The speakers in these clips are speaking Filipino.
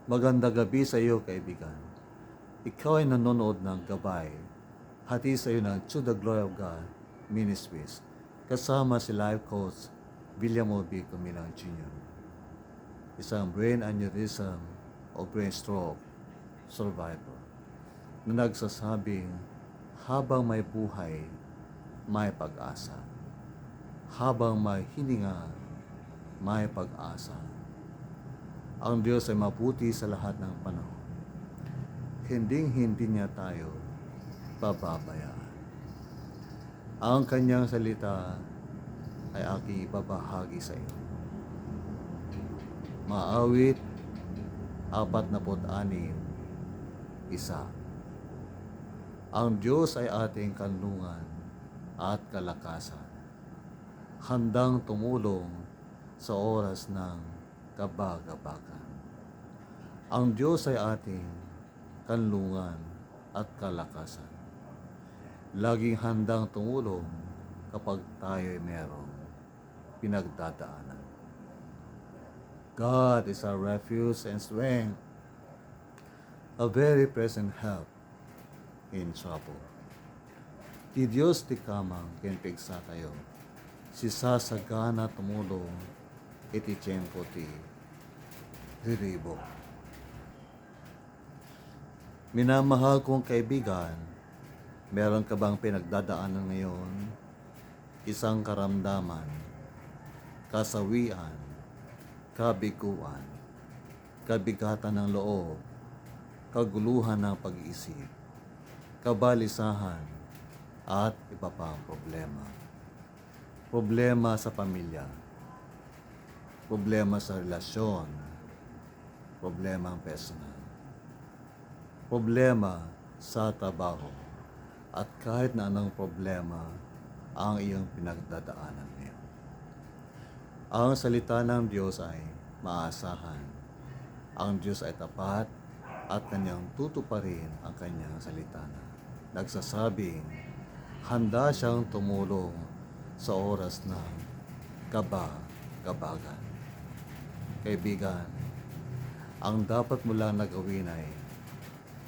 Magandang gabi sa iyo, kaibigan. Ikaw ay nanonood ng gabay. Hati sa iyo ng To the Glory of God Ministries. Kasama si Life Coach William O.B. Comilang Jr. Isang brain aneurysm o brain stroke survivor na nagsasabing habang may buhay, may pag-asa. Habang may hininga, may pag-asa. Ang Diyos ay mabuti sa lahat ng panahon. Hinding-hindi niya tayo pababayaan. Ang kanyang salita ay aking ibabahagi sa iyo. Maawit 46, 1. Ang Diyos ay ating kanlungan at kalakasan, handang tumulong sa oras ng kabagabagan. Ang Diyos ay ating kanlungan at kalakasan, laging handang tumulong kapag tayo'y merong pinagdadaanan. God is our refuge and strength, a very present help in trouble. Ti Diyos ti kamang kenpigsa tayo, si sasagana tumulong, iti tiyempo ti riribo. Minamahal kong kaibigan, meron ka bang pinagdadaanan ngayon? Isang karamdaman, kasawian, kabiguan, kabigatan ng loob, kaguluhan ng pag-iisip, kabalisahan, at iba pang problema. Problema sa pamilya, problema sa relasyon, problema personal, problema sa trabaho, at kahit na anong problema ang iyong pinagdadaanan ngayon. Ang salita ng Diyos ay maasahan. Ang Diyos ay tapat at kanyang tutuparin ang kanyang salita na nagsasabing handa siyang tumulong sa oras ng kabagabagan. Kaibigan, ang dapat mo lang na gawin ay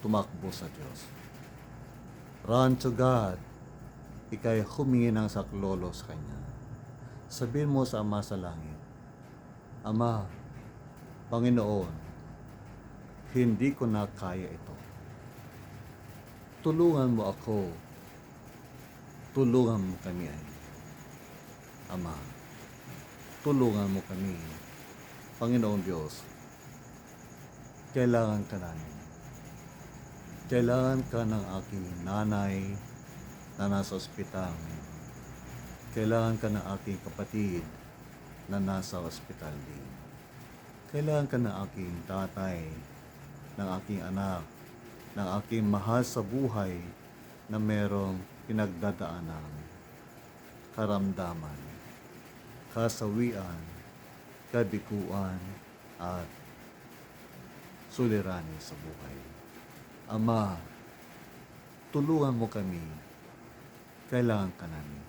tumakbo sa Diyos. Run to God. Ika'y humingi ng saklolo sa Kanya. Sabihin mo sa Ama sa langit, Ama, Panginoon, hindi ko na kaya ito. Tulungan mo ako. Tulungan mo kami ay. Ama, tulungan mo kami. Panginoong Diyos, kailangan ka namin. Kailangan ka ng aking nanay na nasa ospital. Kailangan ka ng aking kapatid na nasa ospital din. Kailangan ka ng aking tatay, ng aking anak, ng aking mahal sa buhay na merong pinagdadaanan, karamdaman, kasawian, kabiguan, at suliranin sa buhay. Ama, tulungan mo kami. Kailangan ka namin.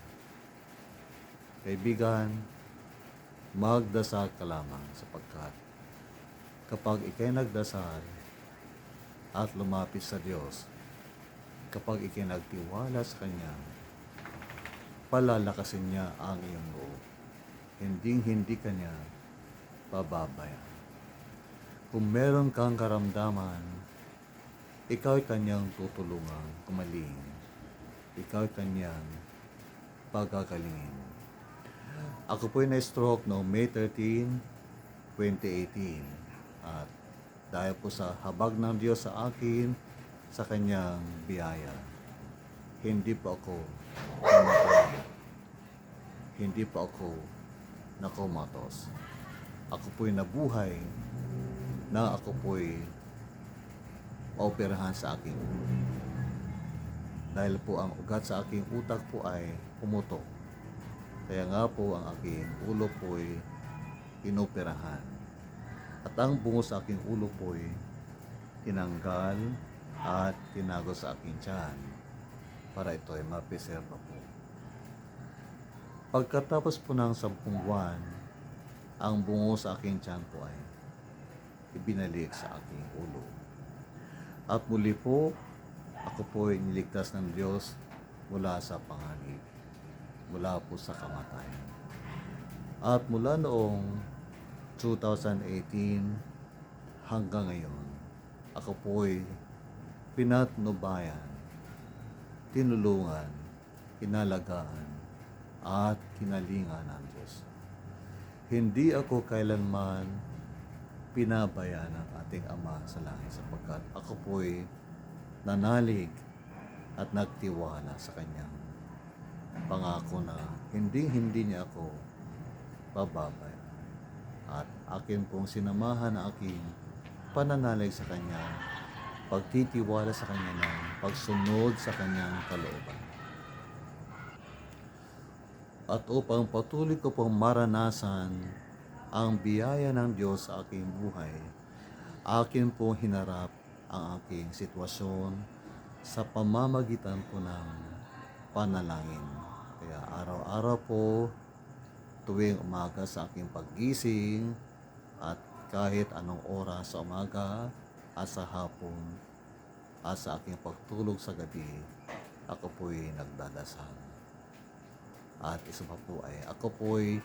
Kaibigan, magdasal ka lamang sapagkat kapag ikay nagdasal at lumapit sa Diyos, kapag ikay nagtiwala sa Kanya, palalakasin niya ang iyong loob. Hindi Kanya pababayaan. Kung meron kang karamdaman, ikaw ay Kanyang tutulungan kumaling. Ikaw ay Kanyang pagagalingin. Ako po'y na-stroke noong May 13, 2018. At dahil po sa habag ng Diyos sa akin, sa Kanyang biyaya, hindi po ako namatay. Hindi po ako nakomatos. Ako po'y nabuhay na ako po'y maoperahan sa aking ulo. Dahil po ang ugat sa aking utak po ay pumutok. Kaya nga po ang aking ulo po'y inoperahan. At ang bungo sa aking ulo po'y tinanggal at tinago sa aking tiyan para ito ay mapreserba po. Pagkatapos po ng 10 buwan, ang bungo sa aking tiyan po ay ibinalik sa aking ulo. At muli po, ako po ay niligtas ng Diyos mula sa panganib, mula po sa kamatayan. At mula noong 2018 hanggang ngayon, ako po ay pinatnubayan, tinulungan, inalagaan, at kinalingan ng Diyos. Hindi ako kailanman pinabayaan ng ating Ama sa langit sapagkat ako po'y nanalig at nagtiwala sa Kanyang pangako na hindi niya ako bababayaan. At akin pong sinamahan ang aking pananalig sa Kanya, pagtitiwala sa Kanya ng pagsunod sa Kanyang kalooban. At upang patuloy ko pong maranasan ang biyaya ng Diyos sa aking buhay, akin pong hinarap ang aking sitwasyon sa pamamagitan po ng panalangin. Kaya araw-araw po, tuwing umaga sa aking paggising at kahit anong oras sa umaga at sa hapon at sa aking pagtulog sa gabi, ako po'y nagdadasal. At isa pa po ay ako po'y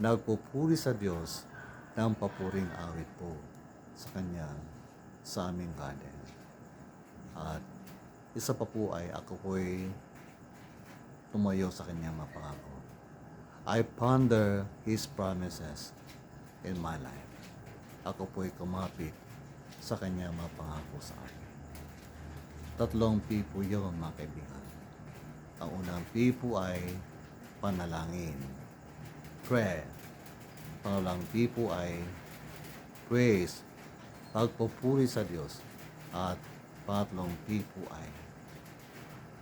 nagpupuri sa Diyos ng papuring awit po sa Kanya sa aming garden. At isa pa po ay ako po'y tumayo sa Kanyang mga pangako. I ponder His promises in my life. Ako po'y kumapit sa Kanyang mga pangako sa akin. 3 P po yun, mga kaibigan. Ang unang P po ay panalangin, prayer. Pangalang P po ay praise, pagpupuri sa Diyos. At pangatlong P po ay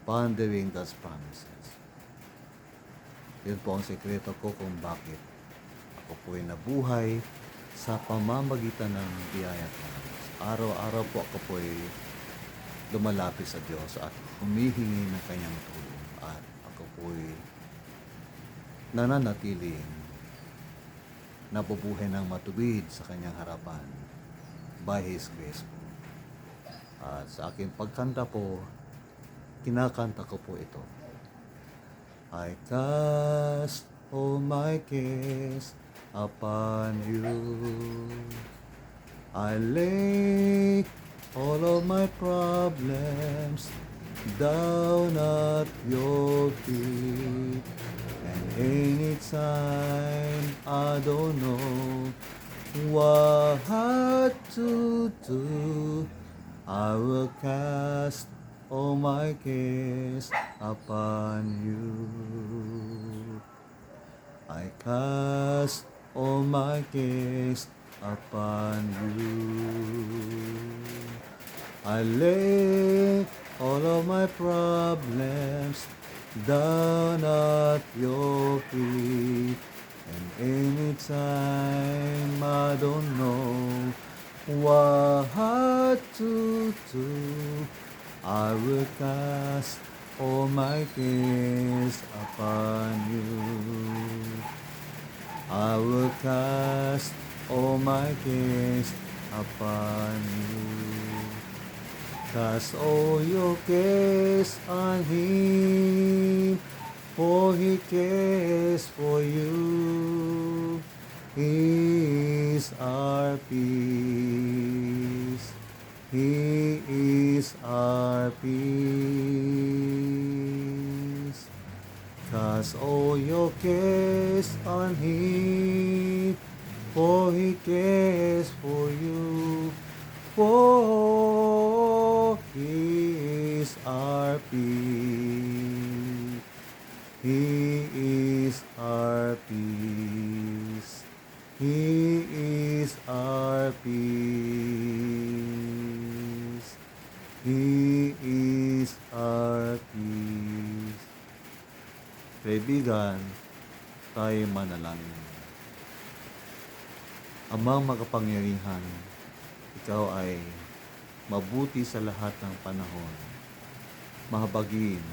pondering God's promises. Yun po ang sekreto ko kung bakit ako po ay nabuhay sa pamamagitan ng biyaya ng Diyos. Araw-araw po ako po ay lumalapit sa Diyos at humihingi ng Kanyang tulong. At ako po ay nananatiling nabubuhay ng matuwid sa Kanyang harapan by His grace po. At sa aking pagkanta po, kinakanta ko po ito. I cast all my cares upon you. I lay all of my problems down at your feet. And anytime I don't know what to do, I will cast all my cares upon you. I cast all my cares upon you. I lay all of my problems down at your feet. And anytime I don't know what to do, I will cast all my cares upon you. I will cast all my cares upon you. Cast all your cares on Him, for He cares for you. He is our peace. He is our peace. Cast all your cares on Him, for He cares for you. For He is our peace. He is our peace. He is our peace. He is our peace. Kaibigan, tayo manalangin. Amang makapangyarihan, ikaw ay mabuti sa lahat ng panahon, mahabagin,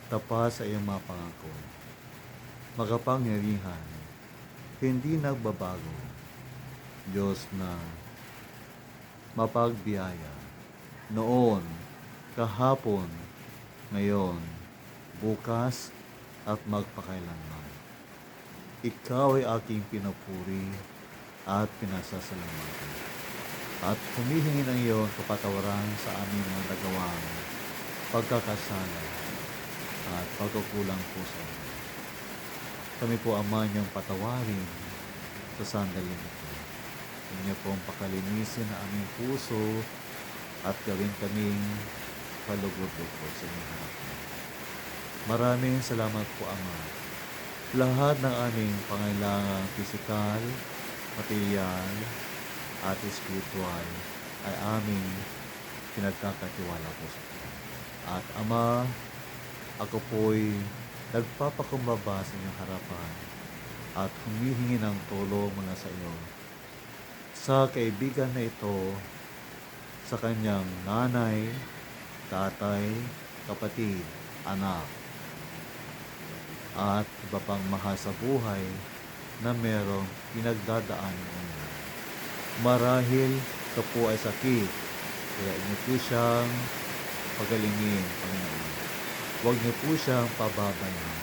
tapat sa iyong mga pangako, makapangyarihan, hindi nagbabago, Diyos na mapagbiyaya, noon, kahapon, ngayon, bukas, at magpakailanman. Ikaw ay aking pinupuri at pinasasalamatan. At humihingi ng iyong kapatawaran sa aming mga nagawang pagkakasala at pagkukulang po sa inyo. Kami po, Ama, niyong patawarin sa sandaling ito. Inyo pong pakalinisin ang aming puso at gawin kaming kalugod-lugod sa inyong harapan. Maraming salamat po, Ama. Lahat ng aming pangailangang pisikal, material, at spiritual ay aming pinagkakatiwala po sa inyo. At Ama, ako po'y nagpapakumbaba sa inyong harapan at humihingi ng tulong mula sa iyo sa kaibigan na ito, sa kanyang nanay, tatay, kapatid, anak, at iba pang mahal sa buhay na merong pinagdadaanan ngayon. Marahil ito po ay sakit, kaya inyo po siyang pagalingin, Panginoon. Huwag niyo po siyang pababayaan.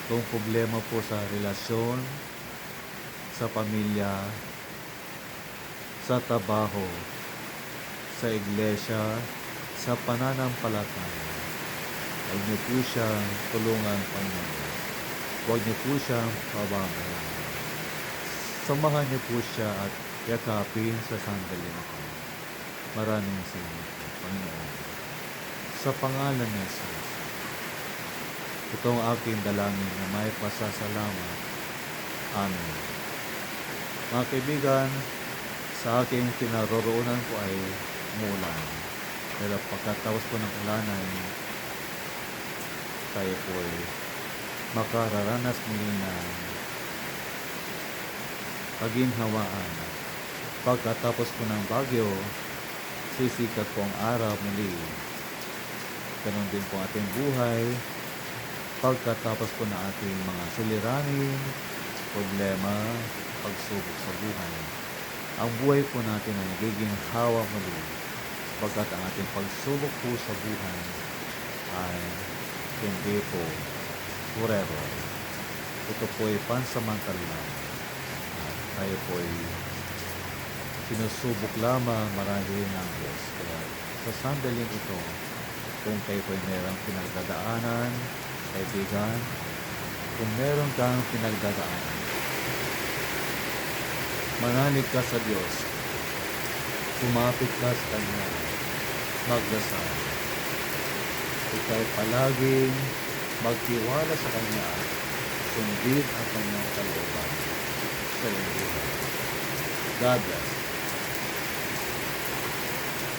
Kung problema po sa relasyon, sa pamilya, sa trabaho, sa iglesia, sa pananampalataya, huwag niyo po siyang tulungan, Panginoon. Huwag niyo po siyang pababayaan. Samahan niyo po siya at yakapin sa sandali na ito. Maraming salamat po, Panginoon. Sa pangalan ni Jesus, itong aking dalangin na may pasasalamat. Amen. Mga kaibigan, sa aking kinaroroonan ko ay umulan. Pero pagkatapos po ng ulan ay tayo po ay makararanas muli ng kaginhawaan. Pagkatapos po ng bagyo, sisikat po ang araw muli. Ganon din po ating buhay. Pagkatapos po ng ating mga suliranin, problema, pagsubok sa buhay, ang buhay po natin ay nagiging hawa muli. Pagkat ang ating pagsubok po sa buhay ay hindi po forever. Ito po ay pansamantala lang. At tayo po ay sinusubok lamang marahil ng Diyos. Kaya sa sandaling ito, kung kayo po ay merang pinagdadaanan, kaibigan, kung meron kang pinagdadaanan, manalig ka sa Diyos, sumapit ka sa Kanya, magdasal. Ikaw palaging magtiwala sa Kanya at sundin ang Kanyang kalooban sa iyong buhay. God bless.